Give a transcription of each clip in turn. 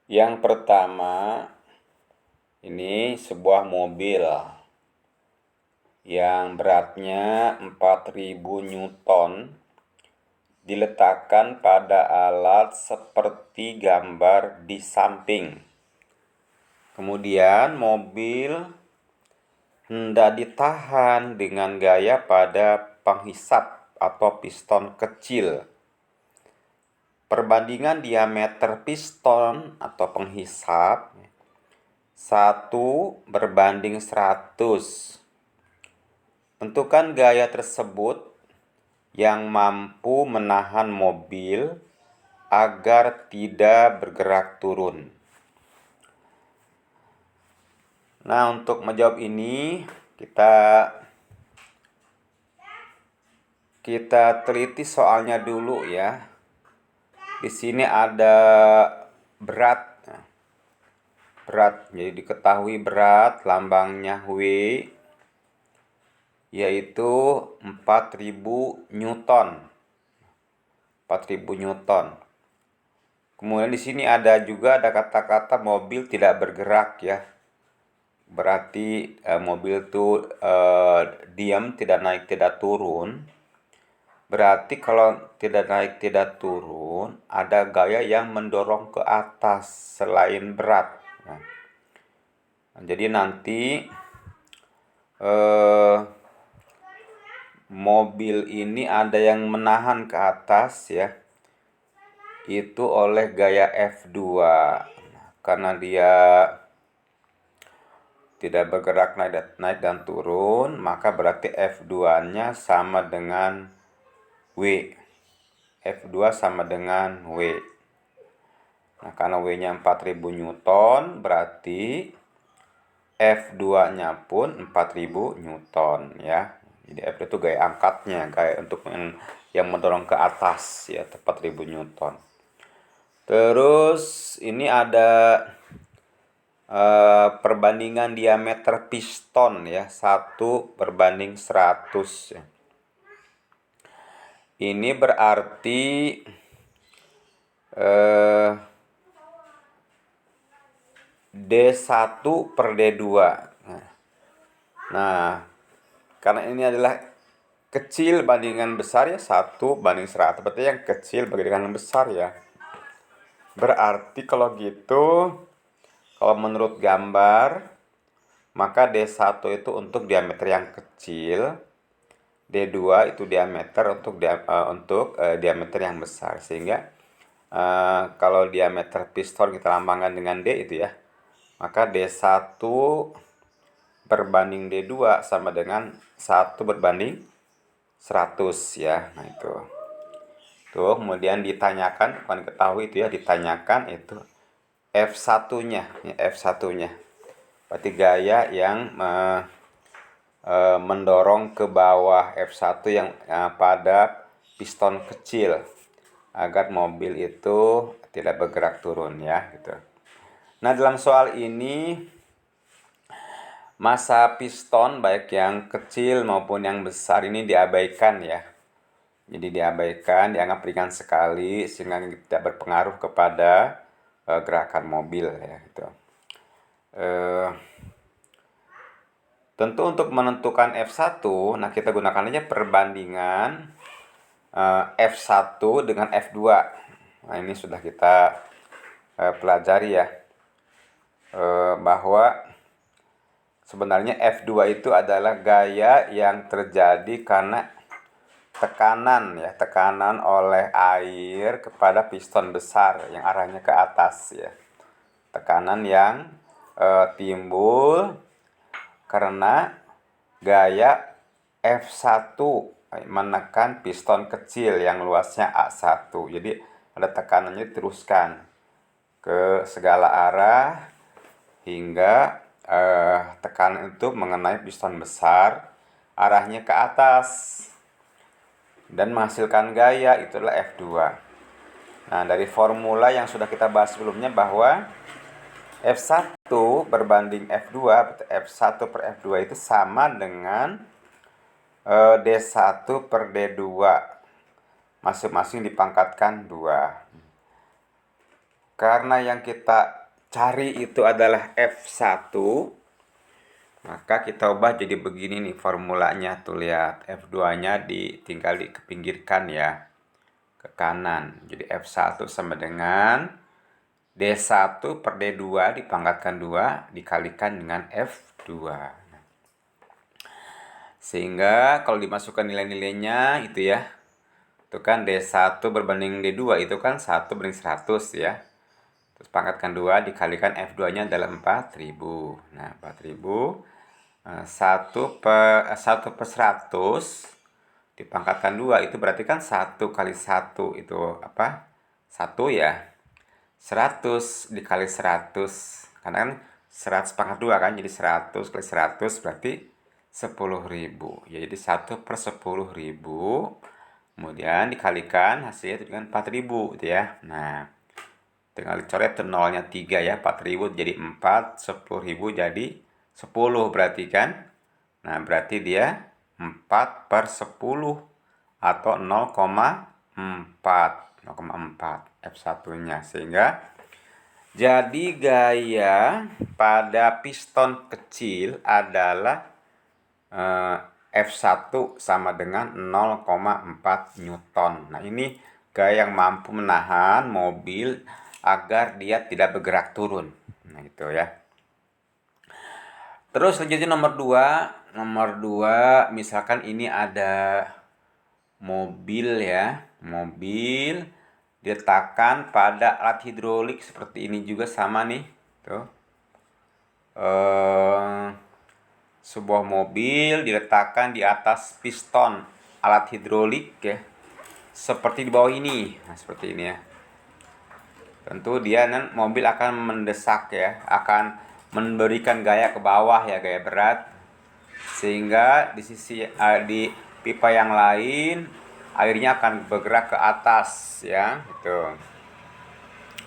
Yang pertama, ini sebuah mobil yang beratnya 4000 Newton diletakkan pada alat seperti gambar di samping. Kemudian mobil hendak ditahan dengan gaya pada penghisap atau piston kecil. Perbandingan diameter piston atau penghisap 1:100. Tentukan gaya tersebut yang mampu menahan mobil agar tidak bergerak turun. Nah, untuk menjawab ini kita teliti soalnya dulu ya. Di sini ada berat. Jadi diketahui berat lambangnya W yaitu 4000 Newton. 4000 Newton. Kemudian di sini ada kata-kata mobil tidak bergerak ya. Berarti mobil itu diam, tidak naik, tidak turun. Berarti kalau tidak naik, tidak turun, ada gaya yang mendorong ke atas selain berat. Nah, jadi nanti mobil ini ada yang menahan ke atas ya, itu oleh gaya F2. Karena dia tidak bergerak naik dan turun, maka berarti F2-nya sama dengan W. F2 sama dengan W. Nah, karena W-nya 4000 Newton, berarti F2-nya pun 4000 Newton ya. Jadi F itu gaya angkatnya, gaya untuk yang mendorong ke atas ya, 4000 Newton. Terus ini ada perbandingan diameter piston ya, 1:100 ya. Ini berarti D1/D2. Nah, karena ini adalah kecil bandingan besar ya, 1:100. Berarti yang kecil bandingan yang besar ya. Berarti kalau gitu, kalau menurut gambar, maka D1 itu untuk diameter yang kecil, D2 itu diameter untuk diameter yang besar. Sehingga kalau diameter piston kita lambangkan dengan D itu ya, maka D1 berbanding D2 sama dengan 1:100 ya. Nah itu. Tuh, kemudian ditanyakan, bukan diketahui itu ya, ditanyakan itu F1-nya, ya, F1-nya. Berarti gaya yang mendorong ke bawah F1 yang pada piston kecil agar mobil itu tidak bergerak turun ya gitu. Nah, dalam soal ini massa piston baik yang kecil maupun yang besar ini diabaikan ya. Jadi diabaikan, dianggap ringan sekali sehingga tidak berpengaruh kepada gerakan mobil ya gitu. Tentu untuk menentukan F1, nah kita gunakan aja perbandingan F1 dengan F2. Nah, ini sudah kita pelajari ya, bahwa sebenarnya F2 itu adalah gaya yang terjadi karena tekanan oleh air kepada piston besar yang arahnya ke atas ya. Tekanan yang timbul karena gaya F1 menekan piston kecil yang luasnya A1. Jadi ada tekanannya diteruskan ke segala arah hingga tekanan itu mengenai piston besar, arahnya ke atas dan menghasilkan gaya, itulah F2. Nah, dari formula yang sudah kita bahas sebelumnya bahwa F1 berbanding F2, F1/F2 itu sama dengan D1/D2. Masing-masing dipangkatkan 2. Karena yang kita cari itu adalah F1, maka kita ubah jadi begini nih formulanya. Tuh lihat, F2-nya tinggal dikepinggirkan ya, ke kanan. Jadi F1 sama dengan D1 per D2 dipangkatkan 2 dikalikan dengan F2. Sehingga kalau dimasukkan nilai-nilainya itu ya, itu kan D1 berbanding D2 itu kan 1 banding 100 ya. Terus pangkatkan 2 dikalikan F2-nya adalah 4000. Nah, 4000 1 per 100 dipangkatkan 2 itu berarti kan 1 kali 1 itu apa? 1 ya. 100 dikali 100 karena kan 100 pangkat 2 kan, jadi 100 kali 100 berarti 10.000 ya, jadi 1 per 10.000 kemudian dikalikan hasilnya itu dengan 4.000 gitu ya. Nah, tinggal dicoret tuh nolnya 3 ya, 4.000 jadi 4, 10.000 jadi 10 berarti kan. Nah, berarti dia 4 per 10 atau 0,4 F1-nya. Sehingga jadi gaya pada piston kecil adalah F1 sama dengan 0,4 Newton. Nah, ini gaya yang mampu menahan mobil agar dia tidak bergerak turun. Nah, itu ya. Terus selanjutnya nomor 2 misalkan ini ada mobil ya, mobil diletakkan pada alat hidrolik seperti ini juga sama nih, tuh. Sebuah mobil diletakkan di atas piston alat hidrolik ya, seperti di bawah ini. Nah, seperti ini ya. Tentu dia mobil akan mendesak ya, akan memberikan gaya ke bawah ya, gaya berat, sehingga di di pipa yang lain airnya akan bergerak ke atas ya, gitu.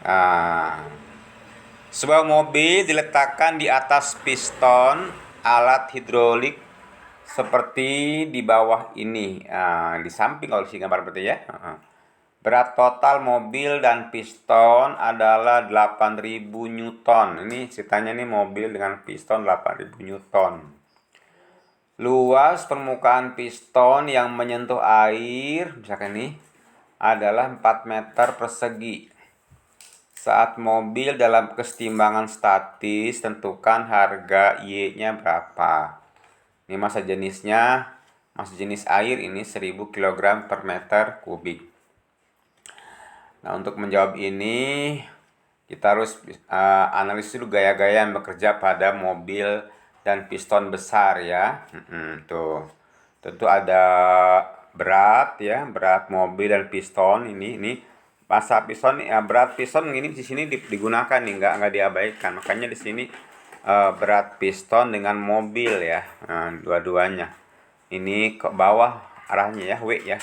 Nah, sebuah mobil diletakkan di atas piston alat hidrolik seperti di bawah ini, di samping kalau di gambar berarti ya. Berat total mobil dan piston adalah 8.000 Newton. Ini ceritanya nih mobil dengan piston 8.000 Newton. Luas permukaan piston yang menyentuh air, misalkan ini, adalah 4 meter persegi. Saat mobil dalam kesetimbangan statis, tentukan harga Y-nya berapa. Ini massa jenisnya, massa jenis air ini 1000 kg per meter kubik. Nah, untuk menjawab ini kita harus analisis dulu gaya-gaya yang bekerja pada mobil dan piston besar ya. Tuh. Tentu ada berat ya, berat mobil dan piston ini massa piston ya, berat piston ini di sini digunakan nih, nggak diabaikan. Makanya di sini berat piston dengan mobil ya, dua-duanya. Ini ke bawah arahnya ya, W ya.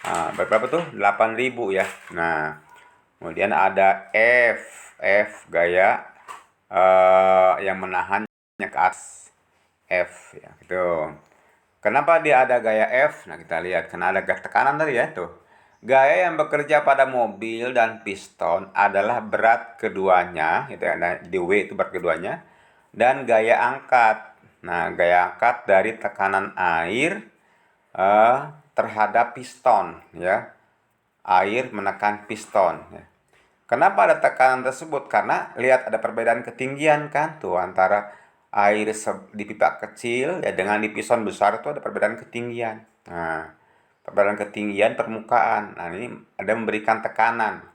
Berapa tuh? 8.000 ya. Nah, kemudian ada F gaya yang menahannya ke atas. F ya, gitu. Kenapa dia ada gaya F? Nah, kita lihat karena ada tekanan tadi ya, tuh. Gaya yang bekerja pada mobil dan piston adalah berat keduanya, itu ada di W itu berat keduanya, dan gaya angkat. Nah, gaya angkat dari tekanan air terhadap piston ya, air menekan piston ya. Kenapa ada tekanan tersebut? Karena lihat ada perbedaan ketinggian kan tuh antara air di pipa kecil ya dengan di piston besar itu ada perbedaan ketinggian. Nah, perbedaan ketinggian permukaan. Nah, ini ada memberikan tekanan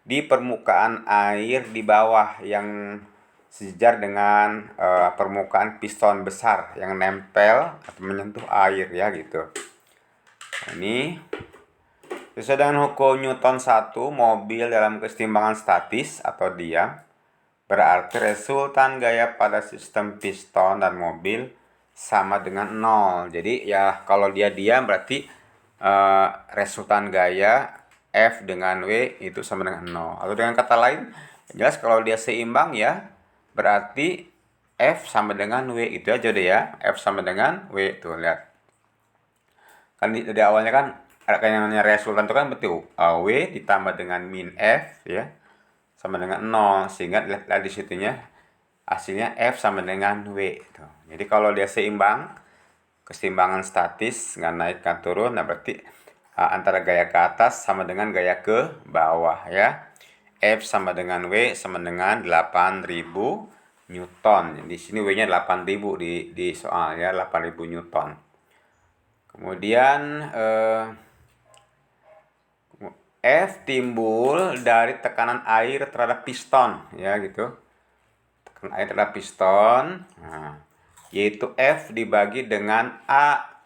di permukaan air di bawah yang sejajar dengan permukaan piston besar yang nempel atau menyentuh air ya, gitu. Nah, ini sesuai dengan hukum Newton 1, mobil dalam kesetimbangan statis atau diam berarti resultan gaya pada sistem piston dan mobil sama dengan 0. Jadi ya kalau dia diam berarti resultan gaya F dengan W itu sama dengan 0. Atau dengan kata lain, jelas kalau dia seimbang ya berarti F sama dengan W, itu aja deh ya. F sama dengan W, tuh lihat. Kan dari awalnya kan ada yang namanya resultan itu kan betul W ditambah dengan min F ya sama dengan 0, sehingga lihat di situnya hasilnya F sama dengan W tuh. Jadi kalau dia seimbang, keseimbangan statis nggak naik nggak turun, nah berarti antara gaya ke atas sama dengan gaya ke bawah ya. F sama dengan W sama dengan 8000 Newton. Di sini W-nya 8000 di soal ya, 8000 Newton. Kemudian F timbul dari tekanan air terhadap piston ya gitu. Tekanan air terhadap piston. Nah, yaitu F dibagi dengan A.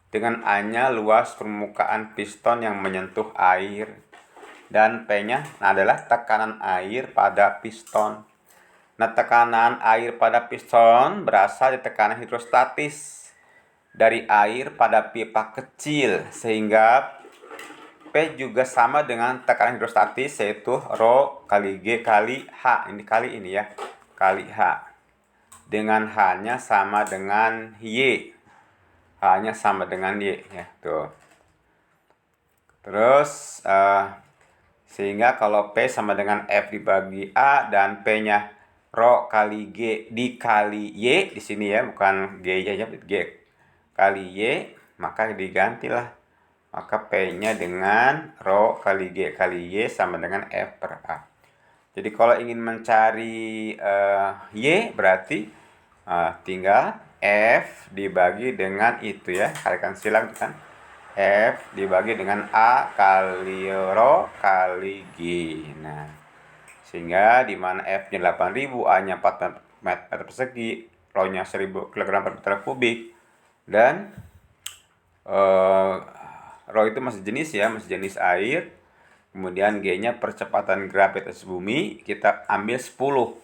Dengan A-nya luas permukaan piston yang menyentuh air. Dan P-nya adalah tekanan air pada piston. Nah, tekanan air pada piston berasal dari tekanan hidrostatis dari air pada pipa kecil, sehingga P juga sama dengan tekanan hidrostatis, yaitu Rho kali G kali H. Ini kali ini ya, kali H. Dengan H-nya sama dengan Y. H-nya sama dengan Y ya, tuh. Terus sehingga kalau P sama dengan F dibagi A dan P-nya Rho kali G dikali Y di sini ya, bukan G aja, G kali Y, maka digantilah. Maka P-nya dengan Rho kali G kali Y sama dengan F per A. Jadi kalau ingin mencari Y berarti tinggal F dibagi dengan itu ya, kalikan silang kan. F dibagi dengan A kali Rho kali G. Nah, sehingga di mana F-nya 8000, A-nya 4 meter persegi, Rho-nya 1000 kg per meter kubik, dan Rho itu masih jenis ya, masih jenis air. Kemudian G-nya percepatan gravitasi bumi, kita ambil 10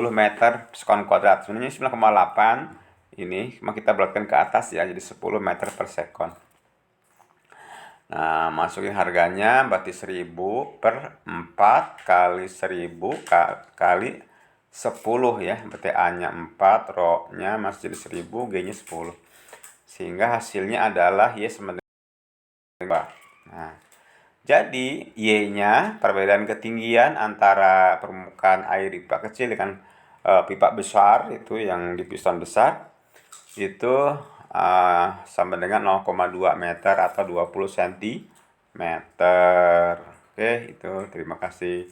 meter sekon kuadrat. Sebenarnya 9,8 ini, cuma kita bulatkan ke atas ya, jadi 10 meter per sekon. Nah, masukin harganya berarti 1000 per 4 kali 1000 kali 10 ya. Berarti A-nya 4, Rho-nya masih jadi 1000, G-nya 10. Sehingga hasilnya adalah Y sama dengan 2. Nah, jadi Y-nya perbedaan ketinggian antara permukaan air di pipa kecil dengan pipa besar itu yang di piston besar itu sama dengan 0,2 meter atau 20 cm. Oke, itu terima kasih.